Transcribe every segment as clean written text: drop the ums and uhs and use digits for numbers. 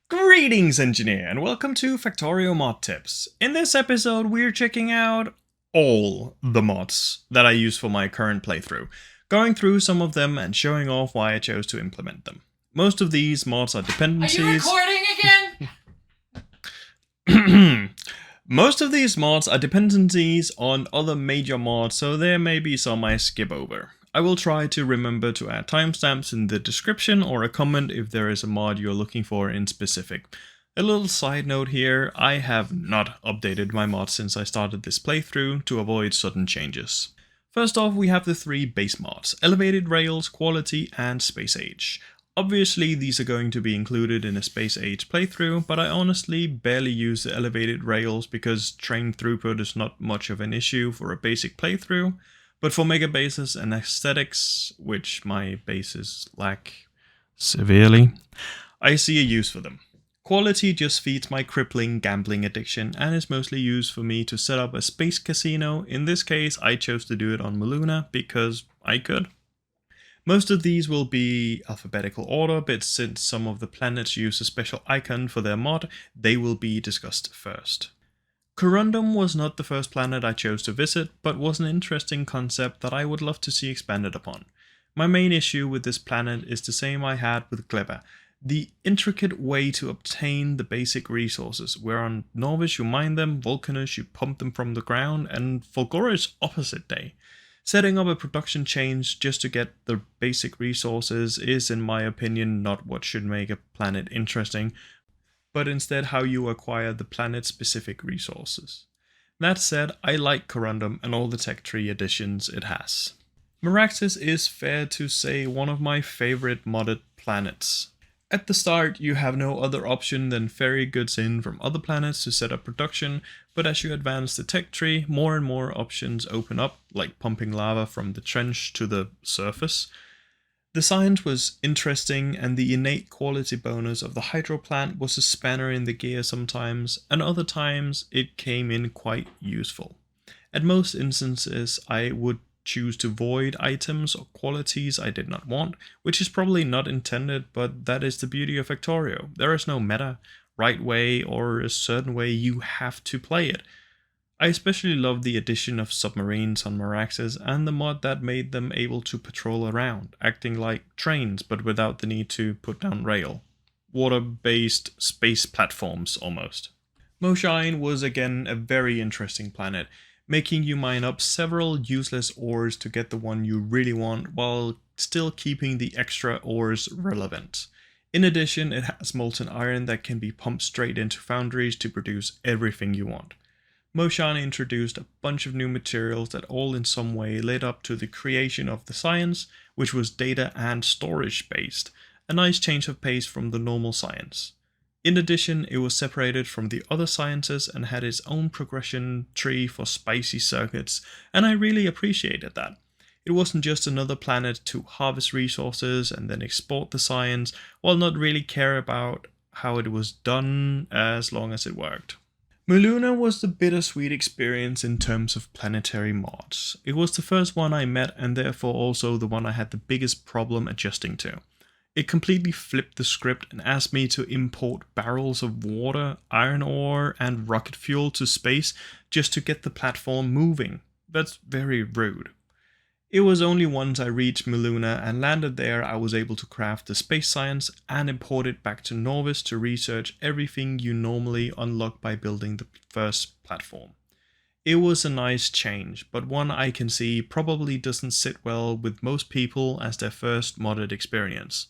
Greetings, engineer, and welcome to Factorio Mod Tips. In this episode, we're checking out all the mods that I use for my current playthrough, going through some of them and showing off why I chose to implement them. Most of these mods are dependencies. Are you recording again? Most of these mods are dependencies on other major mods, so there may be some I skip over. I will try to remember to add timestamps in the description or a comment if there is a mod you're looking for in specific. A little side note here, I have not updated my mods since I started this playthrough to avoid sudden changes. First off, we have the three base mods: Elevated Rails, Quality, and Space Age. Obviously, these are going to be included in a Space Age playthrough, but I honestly barely use the Elevated Rails because train throughput is not much of an issue for a basic playthrough. But for mega bases and aesthetics, which my bases lack severely, I see a use for them. Quality just feeds my crippling gambling addiction and is mostly used for me to set up a space casino. In this case, I chose to do it on Muluna because I could. Most of these will be alphabetical order, but since some of the planets use a special icon for their mod, they will be discussed first. Corrundum was not the first planet I chose to visit, but was an interesting concept that I would love to see expanded upon. My main issue with this planet is the same I had with Gleba: the intricate way to obtain the basic resources, where on Nauvis you mine them, Vulcanus you pump them from the ground, and Fulgora is opposite day. Setting up a production chain just to get the basic resources is, in my opinion, not what should make a planet interesting, but instead how you acquire the planet-specific resources. That said, I like Corrundum and all the tech tree additions it has. Maraxsis is, fair to say, one of my favorite modded planets. At the start, you have no other option than ferry goods in from other planets to set up production, but as you advance the tech tree, more and more options open up, like pumping lava from the trench to the surface. The science was interesting, and the innate quality bonus of the hydro plant was a spanner in the gear sometimes, and other times it came in quite useful. At most instances, I would choose to void items or qualities I did not want, which is probably not intended, but that is the beauty of Factorio. There is no meta, right way, or a certain way you have to play it. I especially love the addition of submarines on Maraxsis and the mod that made them able to patrol around, acting like trains but without the need to put down rail. Water-based space platforms almost. Moshine was again a very interesting planet, making you mine up several useless ores to get the one you really want while still keeping the extra ores relevant. In addition, it has molten iron that can be pumped straight into foundries to produce everything you want. Moshine introduced a bunch of new materials that all in some way led up to the creation of the science, which was data and storage based, a nice change of pace from the normal science. In addition, it was separated from the other sciences and had its own progression tree for spicy circuits, and I really appreciated that. It wasn't just another planet to harvest resources and then export the science, while not really care about how it was done as long as it worked. Muluna was the bittersweet experience in terms of planetary mods. It was the first one I met and therefore also the one I had the biggest problem adjusting to. It completely flipped the script and asked me to import barrels of water, iron ore, and rocket fuel to space just to get the platform moving. That's very rude. It was only once I reached Muluna and landed there I was able to craft the space science and import it back to Nauvis to research everything you normally unlock by building the first platform. It was a nice change, but one I can see probably doesn't sit well with most people as their first modded experience.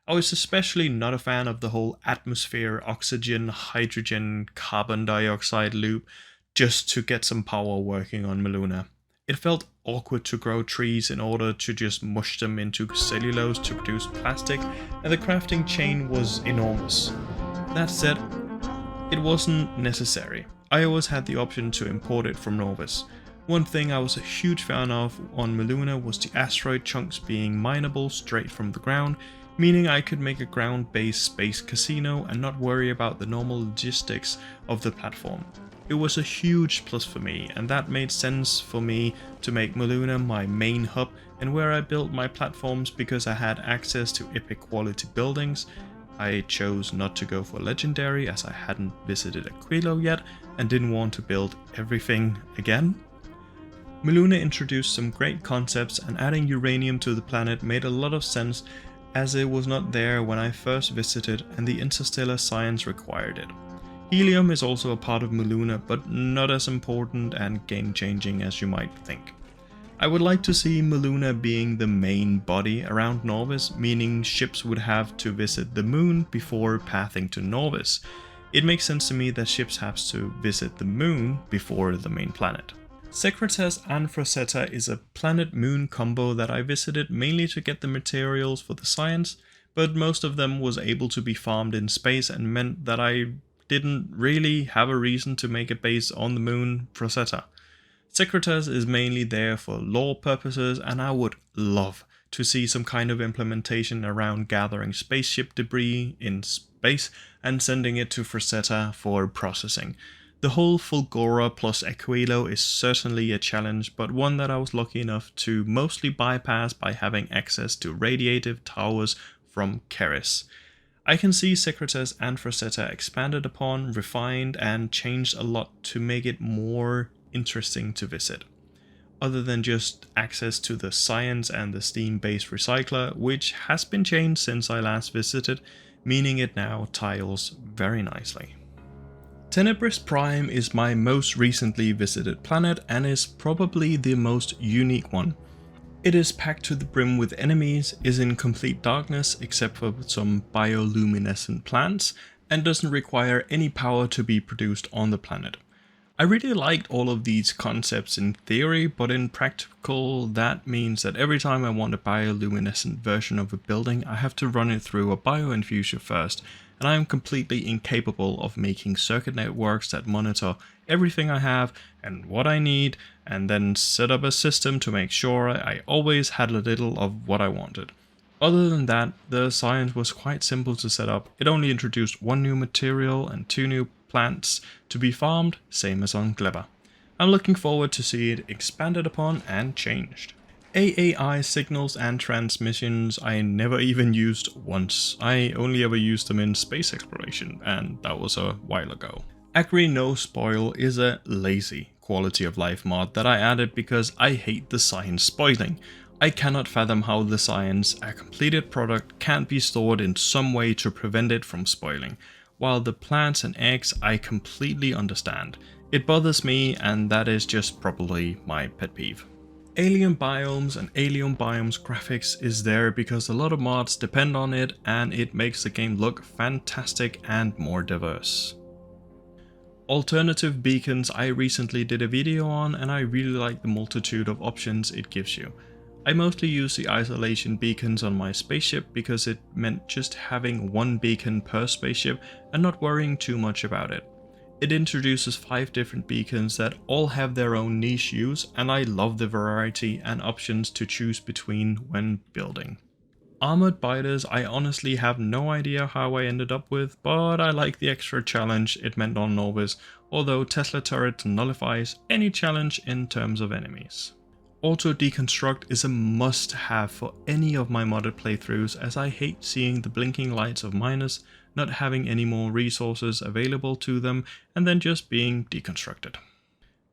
I was especially not a fan of the whole atmosphere, oxygen, hydrogen, carbon dioxide loop just to get some power working on Muluna. It felt awkward to grow trees in order to just mush them into cellulose to produce plastic, and the crafting chain was enormous. That said, it wasn't necessary. I always had the option to import it from Nauvis. One thing I was a huge fan of on Muluna was the asteroid chunks being mineable straight from the ground, meaning I could make a ground-based space casino and not worry about the normal logistics of the platform. It was a huge plus for me, and that made sense for me to make Muluna my main hub and where I built my platforms because I had access to epic quality buildings. I chose not to go for Legendary as I hadn't visited Aquilo yet and didn't want to build everything again. Muluna introduced some great concepts, and adding uranium to the planet made a lot of sense as it was not there when I first visited and the interstellar science required it. Helium is also a part of Muluna, but not as important and game-changing as you might think. I would like to see Muluna being the main body around Nauvis, meaning ships would have to visit the moon before pathing to Nauvis. It makes sense to me that ships have to visit the moon before the main planet. Secretas&Frozeta is a planet-moon combo that I visited mainly to get the materials for the science, but most of them was able to be farmed in space and meant that I didn't really have a reason to make a base on the moon Frozeta. Secretas is mainly there for lore purposes, and I would love to see some kind of implementation around gathering spaceship debris in space and sending it to Frozeta for processing. The whole Fulgora plus Aquilo is certainly a challenge, but one that I was lucky enough to mostly bypass by having access to radiative towers from Cerys. I can see Secretas&Frozeta expanded upon, refined, and changed a lot to make it more interesting to visit, other than just access to the science and the steam-based recycler, which has been changed since I last visited, meaning it now tiles very nicely. Tenebris Prime is my most recently visited planet and is probably the most unique one. It is packed to the brim with enemies, is in complete darkness except for some bioluminescent plants, and doesn't require any power to be produced on the planet. I really liked all of these concepts in theory, but in practical that means that every time I want a bioluminescent version of a building, I have to run it through a bioinfuser first, and I am completely incapable of making circuit networks that monitor everything I have and what I need, and then set up a system to make sure I always had a little of what I wanted. Other than that, the science was quite simple to set up. It only introduced one new material and 2 new plants to be farmed, same as on Gleba. I'm looking forward to see it expanded upon and changed. AAI Signals and Transmissions I never even used once. I only ever used them in space exploration, and that was a while ago. Agri No Spoil is a lazy quality of life mod that I added because I hate the science spoiling. I cannot fathom how the science, a completed product, can't be stored in some way to prevent it from spoiling. While the plants and eggs I completely understand. It bothers me, and that is just probably my pet peeve. Alien Biomes and Alien Biomes graphics is there because a lot of mods depend on it, and it makes the game look fantastic and more diverse. Alternative beacons I recently did a video on, and I really like the multitude of options it gives you. I mostly use the isolation beacons on my spaceship because it meant just having one beacon per spaceship and not worrying too much about it. It introduces 5 different beacons that all have their own niche use, and I love the variety and options to choose between when building. Armoured Biters I honestly have no idea how I ended up with, but I like the extra challenge it meant on Nauvis, although Tesla Turret nullifies any challenge in terms of enemies. Auto Deconstruct is a must-have for any of my modded playthroughs, as I hate seeing the blinking lights of miners, not having any more resources available to them, and then just being deconstructed.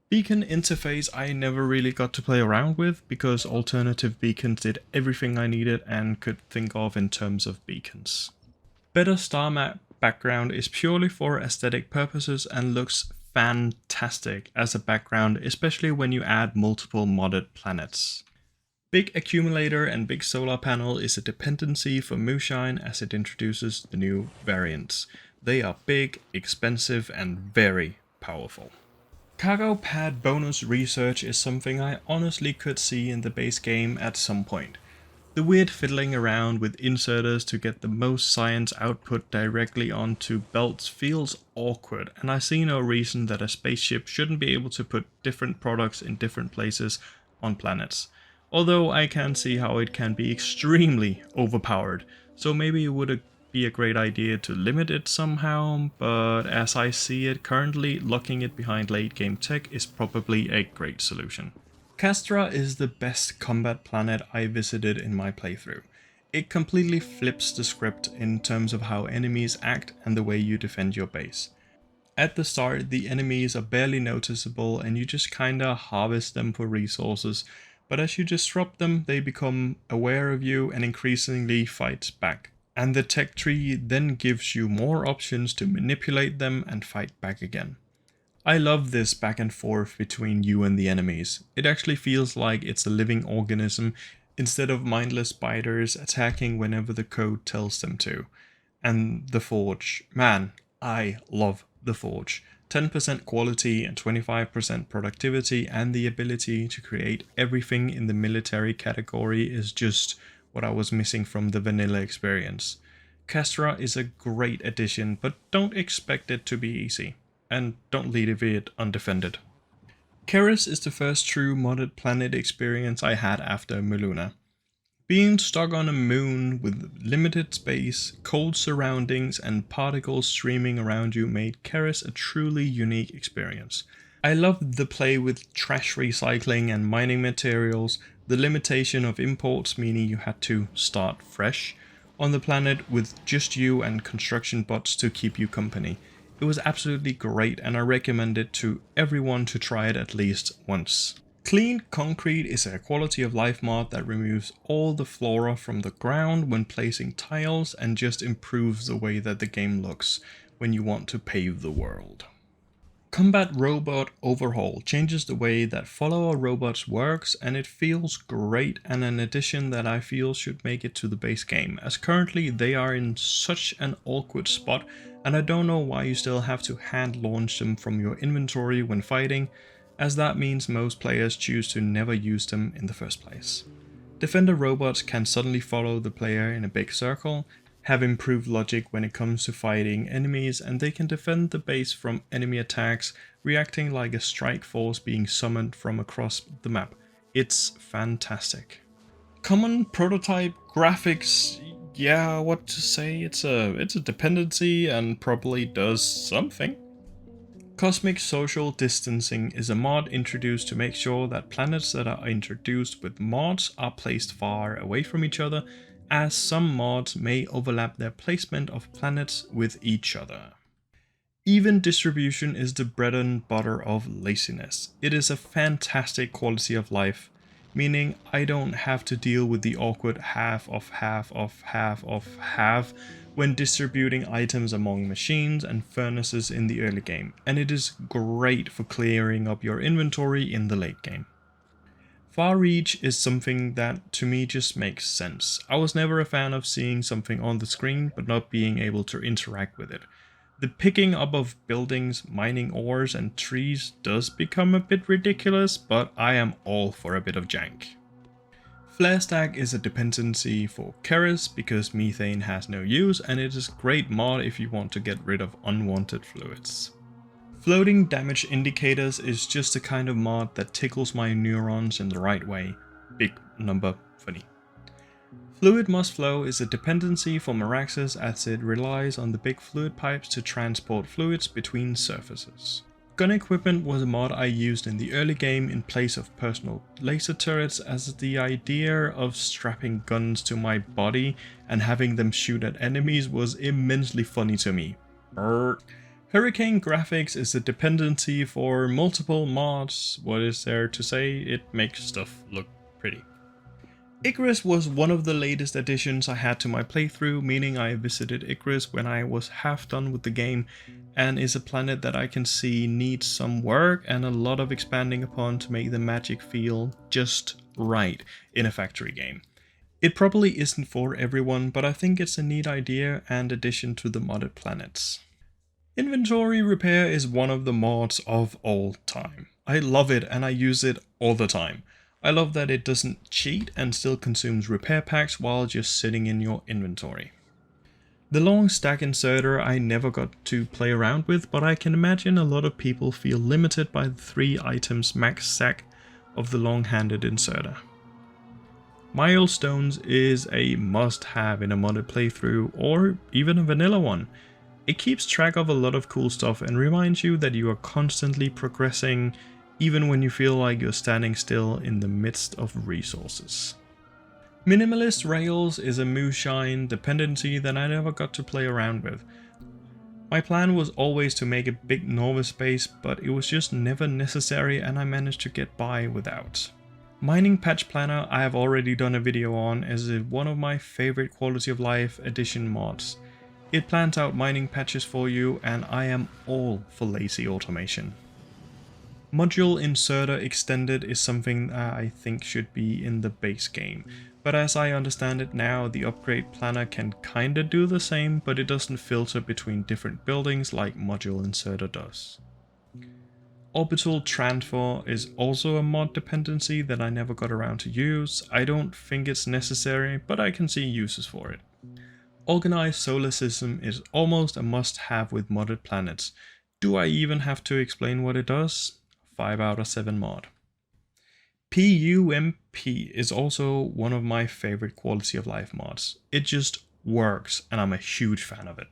Beacon interface I never really got to play around with, because alternative beacons did everything I needed and could think of in terms of beacons. Better Starmap background is purely for aesthetic purposes and looks fantastic as a background, especially when you add multiple modded planets. Big Accumulator and Big Solar Panel is a dependency for Moshine as it introduces the new variants. They are big, expensive, and very powerful. Cargo pad bonus research is something I honestly could see in the base game at some point. The weird fiddling around with inserters to get the most science output directly onto belts feels awkward, and I see no reason that a spaceship shouldn't be able to put different products in different places on planets. Although I can see how it can be extremely overpowered, so maybe it would be a great idea to limit it somehow, but as I see it currently, locking it behind late game tech is probably a great solution. Castra is the best combat planet I visited in my playthrough. It completely flips the script in terms of how enemies act and the way you defend your base. At the start, the enemies are barely noticeable and you just kinda harvest them for resources, but as you disrupt them, they become aware of you and increasingly fight back. And the tech tree then gives you more options to manipulate them and fight back again. I love this back and forth between you and the enemies. It actually feels like it's a living organism instead of mindless biters attacking whenever the code tells them to. And the Forge. Man, I love the Forge. 10% quality and 25% productivity, and the ability to create everything in the military category is just what I was missing from the vanilla experience. Castra is a great addition, but don't expect it to be easy. And don't leave it undefended. Cerys is the first true modded planet experience I had after Muluna. Being stuck on a moon with limited space, cold surroundings and particles streaming around you made Cerys a truly unique experience. I loved the play with trash recycling and mining materials, the limitation of imports meaning you had to start fresh on the planet with just you and construction bots to keep you company. It was absolutely great and I recommend it to everyone to try it at least once. Clean Concrete is a quality of life mod that removes all the flora from the ground when placing tiles and just improves the way that the game looks when you want to pave the world. Combat Robot Overhaul changes the way that follower robots works and it feels great, and an addition that I feel should make it to the base game, as currently they are in such an awkward spot and I don't know why you still have to hand launch them from your inventory when fighting, as that means most players choose to never use them in the first place. Defender robots can suddenly follow the player in a big circle, have improved logic when it comes to fighting enemies, and they can defend the base from enemy attacks, reacting like a strike force being summoned from across the map. It's fantastic. Common prototype graphics, yeah, what to say, it's a dependency and probably does something. Cosmic Social Distancing is a mod introduced to make sure that planets that are introduced with mods are placed far away from each other, as some mods may overlap their placement of planets with each other. Even distribution is the bread and butter of laziness. It is a fantastic quality of life, meaning I don't have to deal with the awkward half of half of half of half when distributing items among machines and furnaces in the early game, and it is great for clearing up your inventory in the late game. Far reach is something that to me just makes sense. I was never a fan of seeing something on the screen but not being able to interact with it. The picking up of buildings, mining ores and trees does become a bit ridiculous, but I am all for a bit of jank. Flare stack is a dependency for Cerys because methane has no use, and it is a great mod if you want to get rid of unwanted fluids. Floating damage indicators is just the kind of mod that tickles my neurons in the right way. Big number funny. Fluid must flow is a dependency for Maraxsis as it relies on the big fluid pipes to transport fluids between surfaces. Gun equipment was a mod I used in the early game in place of personal laser turrets, as the idea of strapping guns to my body and having them shoot at enemies was immensely funny to me. Hurricane graphics is a dependency for multiple mods. What is there to say? It makes stuff look pretty. Igrys was one of the latest additions I had to my playthrough, meaning I visited Igrys when I was half done with the game, and is a planet that I can see needs some work and a lot of expanding upon to make the magic feel just right in a factory game. It probably isn't for everyone, but I think it's a neat idea and addition to the modded planets. Inventory repair is one of the mods of all time. I love it and I use it all the time. I love that it doesn't cheat and still consumes repair packs while just sitting in your inventory. The long stack inserter I never got to play around with, but I can imagine a lot of people feel limited by the 3 items max stack of the long-handed inserter. Milestones is a must-have in a modded playthrough or even a vanilla one. It keeps track of a lot of cool stuff and reminds you that you are constantly progressing even when you feel like you're standing still in the midst of resources. Minimalist Rails is a Moshine dependency that I never got to play around with. My plan was always to make a big Nauvis base, but it was just never necessary and I managed to get by without. Mining Patch Planner I have already done a video on as one of my favorite quality of life addition mods. It plans out mining patches for you and I am all for lazy automation. Module Inserter Extended is something I think should be in the base game, but as I understand it now, the upgrade planner can kinda do the same, but it doesn't filter between different buildings like Module Inserter does. Orbital Transfer is also a mod dependency that I never got around to use. I don't think it's necessary, but I can see uses for it. Organized Solar System is almost a must-have with modded planets. Do I even have to explain what it does? 5 out of 7 mod. P.U.M.P is also one of my favorite quality of life mods. It just works and I'm a huge fan of it.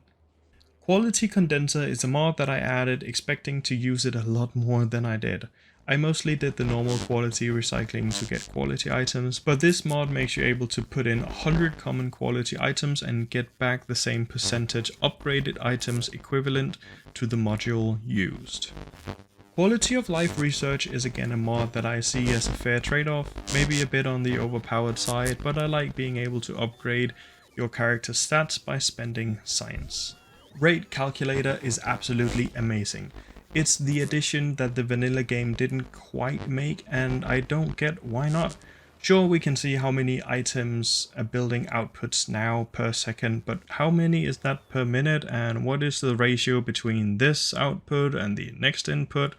Quality Condenser is a mod that I added expecting to use it a lot more than I did. I mostly did the normal quality recycling to get quality items, but this mod makes you able to put in 100 common quality items and get back the same percentage upgraded items equivalent to the module used. Quality of life research is again a mod that I see as a fair trade-off, maybe a bit on the overpowered side, but I like being able to upgrade your character's stats by spending science. Rate Calculator is absolutely amazing. It's the addition that the vanilla game didn't quite make and I don't get why not. Sure, we can see how many items a building outputs now per second, but how many is that per minute and what is the ratio between this output and the next input?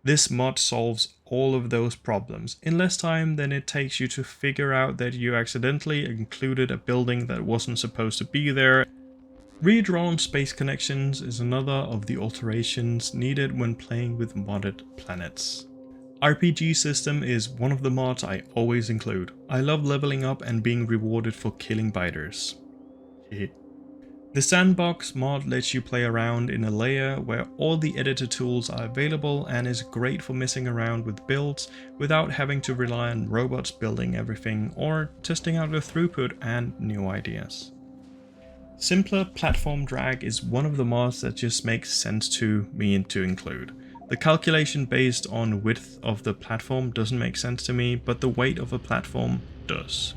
This mod solves all of those problems in less time than it takes you to figure out that you accidentally included a building that wasn't supposed to be there. Redrawn space connections is another of the alterations needed when playing with modded planets. RPG system is one of the mods I always include. I love leveling up and being rewarded for killing biters. The Sandbox mod lets you play around in a layer where all the editor tools are available and is great for messing around with builds without having to rely on robots building everything or testing out the throughput and new ideas. Simpler platform drag is one of the mods that just makes sense to me to include. The calculation based on width of the platform doesn't make sense to me, but the weight of a platform does.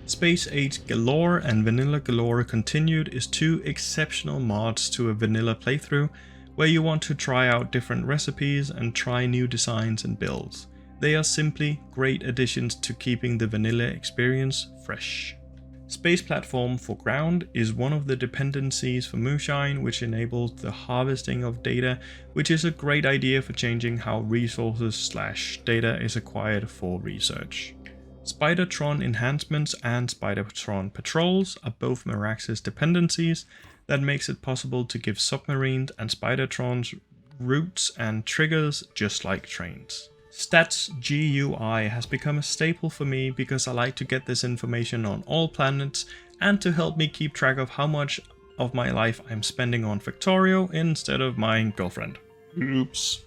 Space Age Galore and Vanilla Galore Continued is two exceptional mods to a vanilla playthrough where you want to try out different recipes and try new designs and builds. They are simply great additions to keeping the vanilla experience fresh. Space Platform Foreground is one of the dependencies for Moshine, which enables the harvesting of data, which is a great idea for changing how resources/data is acquired for research. Spidertron Enhancements and Spidertron Patrols are both Maraxsis dependencies that makes it possible to give submarines and Spidertrons routes and triggers just like trains. Stats GUI has become a staple for me because I like to get this information on all planets and to help me keep track of how much of my life I'm spending on Factorio instead of my girlfriend. Oops.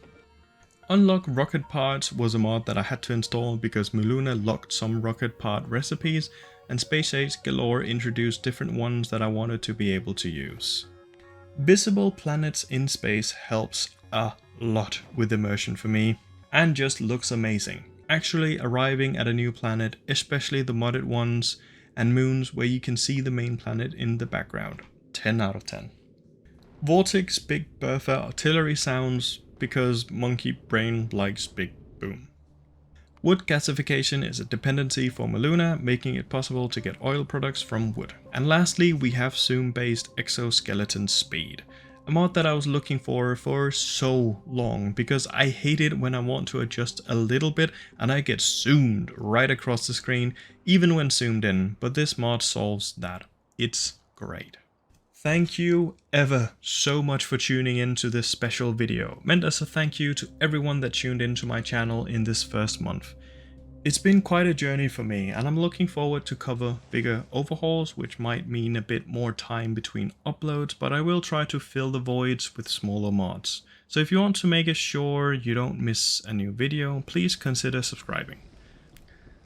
Unlock Rocket Parts was a mod that I had to install because Muluna locked some rocket part recipes and Space Age Galore introduced different ones that I wanted to be able to use. Visible planets in space helps a lot with immersion for me. And just looks amazing. Actually arriving at a new planet, especially the modded ones and moons where you can see the main planet in the background. 10 out of 10. VortiK's Big Bertha artillery sounds because monkey brain likes big boom. Wood gasification is a dependency for Muluna, making it possible to get oil products from wood. And lastly, we have zoom-based exoskeleton speed. A mod that I was looking for so long because I hate it when I want to adjust a little bit and I get zoomed right across the screen even when zoomed in, but this mod solves that. It's great. Thank you ever so much for tuning in to this special video. Meant as a thank you to everyone that tuned into my channel in this first month. It's been quite a journey for me and I'm looking forward to cover bigger overhauls, which might mean a bit more time between uploads, but I will try to fill the voids with smaller mods. So if you want to make sure you don't miss a new video, please consider subscribing.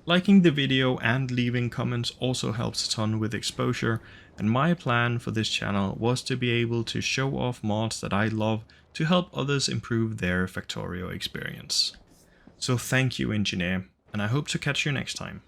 Liking the video and leaving comments also helps a ton with exposure, and my plan for this channel was to be able to show off mods that I love to help others improve their Factorio experience. So thank you, engineer, and I hope to catch you next time.